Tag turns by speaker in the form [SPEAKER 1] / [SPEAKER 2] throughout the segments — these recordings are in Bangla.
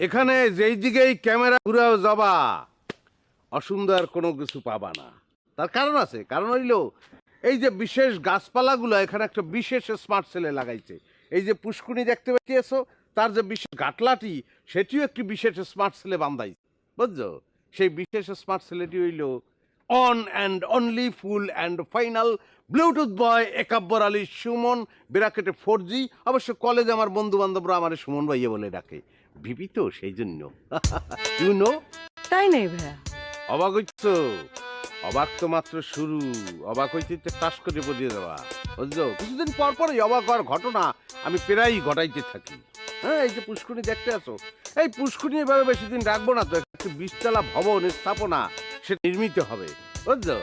[SPEAKER 1] এখানে যেই দিকেই ক্যামেরা ঘুরাও যাবা অসুন্দর কোনো কিছু পাবা না। তার কারণ আছে, কারণ হইল এই যে বিশেষ গাছপালাগুলো এখানে একটা বিশেষ স্মার্ট সেলে লাগাইছে। এই যে পুষ্কুনি দেখতে পাচ্ছিয়েছো, তার যে বিশেষ গাটলাটি সেটিও একটি বিশেষ স্মার্ট সেলে বান্ধাইছে, বুঝছো? সেই বিশেষ স্মার্ট সেলেটি হইল one and only full and final bluetooth boy Ekabbar Ali Sumon ব্র্যাকেটে 4G। অবশ্য কলেজে আমার বন্ধু বান্ধবরা আমার সুমন ভাইয়া বলে ডাকে, ভিপি তো সেই জন্য। You know?
[SPEAKER 2] তাই নাই ভাইয়া।
[SPEAKER 1] অবাক হইছ? অবাক তো মাত্র শুরু, অবাক হইতে টাস করে বলিয়ে দেওয়া, বুঝছো? কিছুদিন পর পরই অবাক হওয়ার ঘটনা আমি প্রায়ই ঘটাইতে থাকি। হ্যাঁ, এই যে পুষ্কুনি দেখতে আসো, এই পুষ্কুনি এভাবে বেশি দিন রাখবো না তো, একটি 20 তলা ভবন স্থাপনা সে নির্মিত হবে, বুঝছো?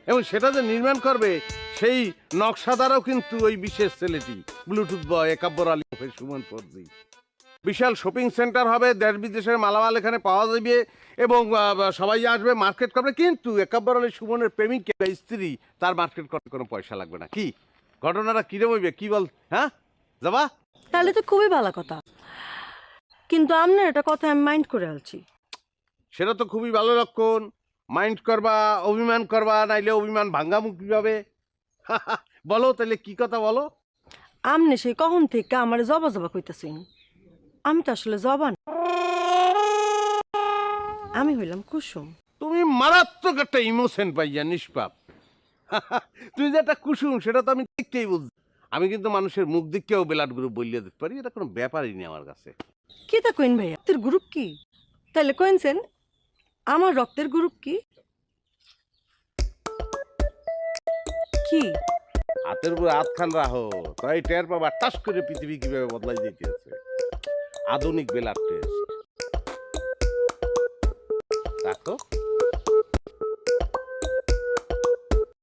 [SPEAKER 1] এবং সেটা যে নির্মাণ করবে সেই নকশাদারও কিন্তু ওই বিশেষ ছেলেটি Bluetooth boy Ekabbar Ali Suman 4G। বিশাল শপিং সেন্টার হবে, দেশ বিদেশের মালামাল এখানে পাওয়া যাবে এবং সবাই আসবে, মার্কেট করবে। কিন্তু একাব্বর আলী সুমনের প্রেমিক স্ত্রী, তার মার্কেট করতে কোনো পয়সা লাগবে না। কি ঘটনাটা কিরম হইবে, কি বল? হ্যাঁ, যাবা?
[SPEAKER 2] তাহলে তো খুবই ভালো কথা, কিন্তু আপনার এটা কথা আমি মাইন্ড করে আলছি।
[SPEAKER 1] সেটা তো খুবই ভালো লক্ষণ। মাইন্ড করবা, অভিমান করবা, নাইলে অভিমান ভাঙ্গামুখ কিভাবে? বলো তাহলে কি কথা বলো।
[SPEAKER 2] আমনে সেই কখন থেকে আমার জবা জবা কইতাছেন? আমি তো আসলে জবা না, আমি হইলাম কুসুম।
[SPEAKER 1] তুমি মারাত্মক একটা ইমোশন পাইয়া নিষ্পাপ। তুই যে একটা কুসুম সেটা তো আমি দেখতেই বুঝছি। আমি কিন্তু মানুষের মুখ দিকেও ব্লাড গ্রুপ বলিয়ে দিতে পারি, এটা কোনো ব্যাপারই নেই আমার কাছে।
[SPEAKER 2] কি তা কইন ভাইয়া, তোর গ্রুপ কি? তাহলে কইনছেন আমার রক্তের গ্রুপ কি? কি
[SPEAKER 1] হাতের উপর হাত খান রাখো, তাই টের পাবা টাস করে পৃথিবী কিভাবে বদলাই যেতেছে। আধুনিক ব্লাড টেস্ট রাখো।